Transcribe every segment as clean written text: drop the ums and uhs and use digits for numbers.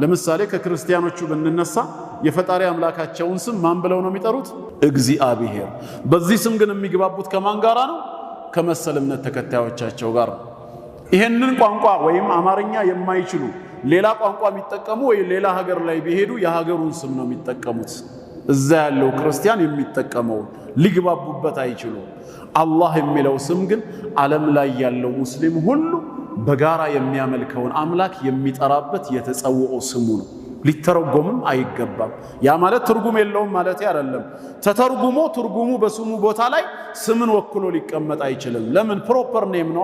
ለምሳሌ ከክርስቲያኖቹ ብንነሳ የፈጣሪ አምላካቸውን ስም ማን ብለው ነው የሚጠሩት? እግዚአብሔር። በዚህ ስም ግን የሚግባቡት ከማን ጋራ ነው? ከመሰል እምነት ተከታዮቻቸው ጋር ነው። ይሄንን ቋንቋ ወይም አማርኛ የማይችሉ ሌላ ቋንቋ የሚጠቀሙ ወይ ሌላ ሀገር ላይ ቢሄዱ የሀገሩን ስም ነው የሚጠቀሙት። እዛ ያለው ክርስቲያን የሚጠቀመው ሊግባቡበት አይችሉም። አላህ የሚለው ስም ግን ዓለም ላይ ያለው ሙስሊም ሁሉ በጋራ የሚያመልከውን አምላክ የሚጠራበት የተጸውዖ ስሙ ነው። ሊተረጎምም አይገባም። ያ ማለት ትርጉም የለውም ማለት አይደለም። ተተርጉሞ ትርጉሙ በስሙ ቦታ ላይ ስምን ወክሎ ሊቀመጥ አይችልም። ለምን? ፕሮፐር ኔም ነው።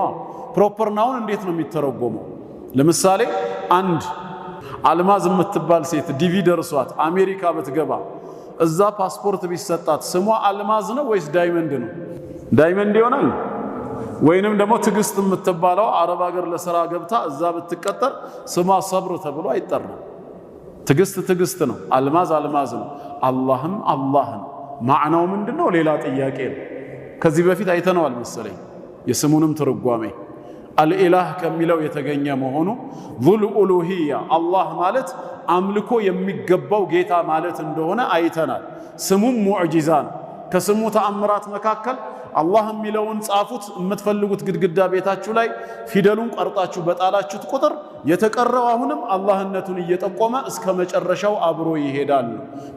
ፕሮፐር ናውን እንዴት ነው የሚተረጎመው? ለምሳሌ አንድ አልማዝ የምትባል ሴት ዲቪ ደርሷት አሜሪካ ብትገባ እዛ ፓስፖርት ቢሰጣት ስሟ አልማዝ ነው ወይስ ዳይመንድ ነው? ዳይመንድ ይሆናል። ወይንም ደግሞ ትግስት የምትባለው አረብ ሀገር ለሥራ ገብታ እዛ ብትቀጠር ስሟ ሰብር ተብሎ አይጠራም። ትግስት ነው፣ አልማዝ አልማዝ ነው። አላህም አላህ ነው። ማዕናው ምንድነው? ሌላ ጥያቄ ነው። ከዚህ በፊት አይተነዋል መሰለኝ የስሙንም ትርጓሜ አልኢላህ ከሚለው የተገኘ መሆኑ ዙል ኡሉሂያ አላህ ማለት አምልኮ የሚገባው ጌታ ማለት እንደሆነ አይተናል። ስሙም ሙዕጂዛ ነው። ከስሙ ተአምራት መካከል አላህ የሚለውን ጻፉት የምትፈልጉት ግድግዳ ቤታችሁ ላይ ፊደሉን ቀርጣችሁ በጣላችሁት ቁጥር የተቀረው አሁንም አላህነቱን እየጠቆመ እስከ መጨረሻው አብሮ ይሄዳል።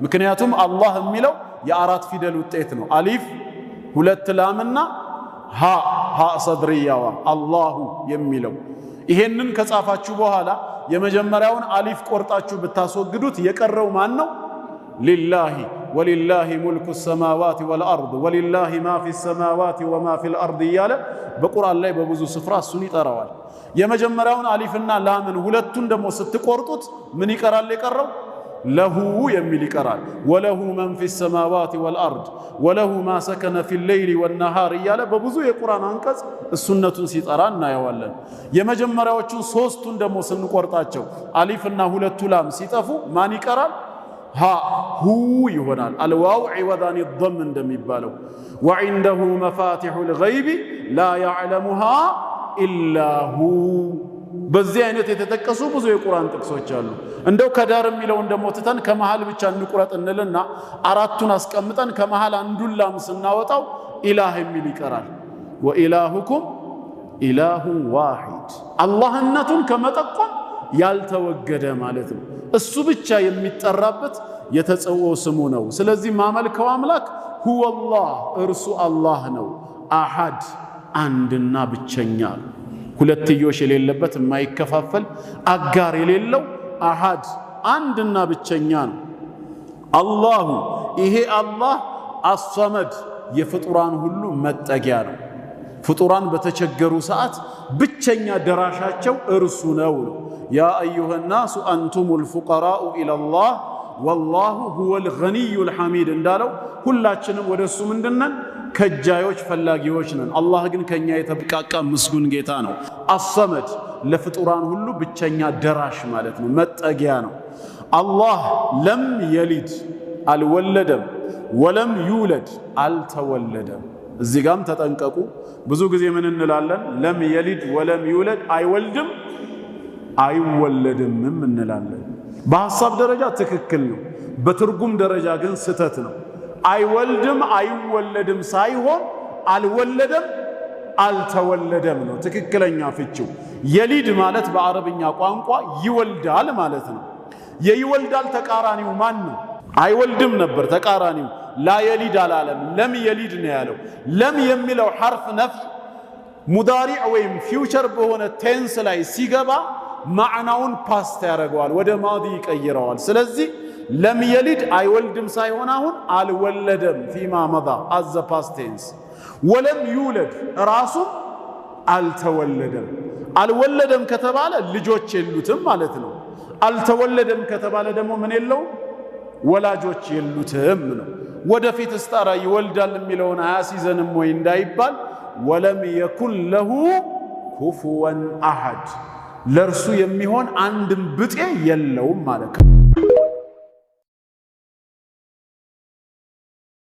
ምክንያቱም አላህ የሚለው የአራት ፊደል ውጤት ነው። አሊፍ ሁለት ላምና ሃ ሰድርያዋ አላሁ የሚለው ይሄንን ከጻፋችሁ በኋላ የመጀመሪያውን አሊፍ ቆርጣችሁ ብታስወግዱት የቀረው ማን ነው? ሊላሂ ወሊላሂ ሙልኩ ሰማዋት ወልአርድ ወሊላሂ ማ ፊ ሰማዋት ወማ ፊል አርድ እያለ በቁርአን ላይ በብዙ ስፍራ እሱን ይጠራዋል። የመጀመሪያውን አሊፍና ላምን ሁለቱን ደግሞ ስትቆርጡት ምን ይቀራል? የቀረው ለሁ የሚል ይቀራል። ወለሁ መን ፊ ሰማዋት ወልአርድ ወለሁ ማ ሰከነ ፊል ሌይሊ ወነሃር እያለ በብዙ የቁርአን አንቀጽ እሱነቱን ሲጠራ እናየዋለን። የመጀመሪያዎቹን ሶስቱን ደግሞ ስንቆርጣቸው አሊፍና ሁለቱ ላም ሲጠፉ ማን ይቀራል? ሁ ይሆናል። አልዋው ዒወዳን ضም እንደሚባለው ወዒንደሁ መፋቲሑል ገይቢ ላ ያዕለሙሃ ኢላ ሁ። በዚህ አይነት የተጠቀሱ ብዙ የቁርአን ጥቅሶች አሉ። እንደው ከዳር የሚለውን ደግሞ ትተን ከመሃል ብቻ እንቁረጥ እንልና አራቱን አስቀምጠን ከመሃል አንዱን ላም ስናወጣው ኢላህ የሚል ይቀራል። ወኢላሁኩም ኢላሁን ዋሂድ አላህነቱን ከመጠቆም ያልተወገደ ማለት ነው። እሱ ብቻ የሚጠራበት የተጸውዖ ስሙ ነው። ስለዚህ ማመልከው አምላክ ሁወላህ እርሱ አላህ ነው። አሐድ አንድና ብቸኛ፣ ሁለትዮሽ የሌለበት የማይከፋፈል አጋር የሌለው አሐድ አንድና ብቸኛ ነው። አላሁ ይሄ አላህ አሰመድ የፍጡራን ሁሉ መጠጊያ ነው። ፍጡራን በተቸገሩ ሰዓት ብቸኛ ደራሻቸው እርሱ ነው። ያ አዩሃ ናሱ አንቱሙል ፉቀራኡ ኢለላህ ወላሁ ሁወል ገኒዩል ሐሚድ እንዳለው ሁላችንም ወደሱ ምንድነን? ከጃዮች ፈላጊዎች ነን። አላህ ግን ከኛ የተብቃቃ ምስጉን ጌታ ነው። አሰመድ ለፍጡራን ሁሉ ብቸኛ ደራሽ ማለት ነው፣ መጠጊያ ነው። አላህ ለም የሊድ አልወለደም፣ ወለም ዩለድ አልተወለደም። እዚህ ጋም ተጠንቀቁ። ብዙ ጊዜ ምን እንላለን? ለም የሊድ ወለም ዩለድ አይወልድም አይወለድምም እንላለን። በሐሳብ ደረጃ ትክክል ነው፣ በትርጉም ደረጃ ግን ስተት ነው። አይወልድም አይወለድም ሳይሆን አልወለደም አልተወለደም ነው ትክክለኛ ፍቺው። የሊድ ማለት በአረብኛ ቋንቋ ይወልዳል ማለት ነው። የይወልዳል ተቃራኒው ማን ነው? አይወልድም ነበር ተቃራኒው። ላ የሊድ አላለም፣ ለም የሊድ ነው ያለው። ለም የሚለው ሐርፍ ነፍ ሙዳሪዕ ወይም ፊውቸር በሆነ ቴንስ ላይ ሲገባ ማዕናውን ፓስት ያደርገዋል፣ ወደ ማዲ ይቀይረዋል። ስለዚህ ለም የሊድ አይወልድም ሳይሆን አሁን አልወለደም ፊማ መዳ አዘ ፓስት ቴንስ። ወለም ዩለድ ራሱ አልተወለደም። አልወለደም ከተባለ ልጆች የሉትም ማለት ነው። አልተወለደም ከተባለ ደግሞ ምን የለውም? ወላጆች የሉትም ነው። ወደፊት እስጣራ ይወልዳል የሚለውን አያሲዘንም ወይ እንዳይባል ወለም የኩን ለሁ ኩፉወን አሐድ ለእርሱ የሚሆን አንድም ብጤ የለውም ማለት ነው።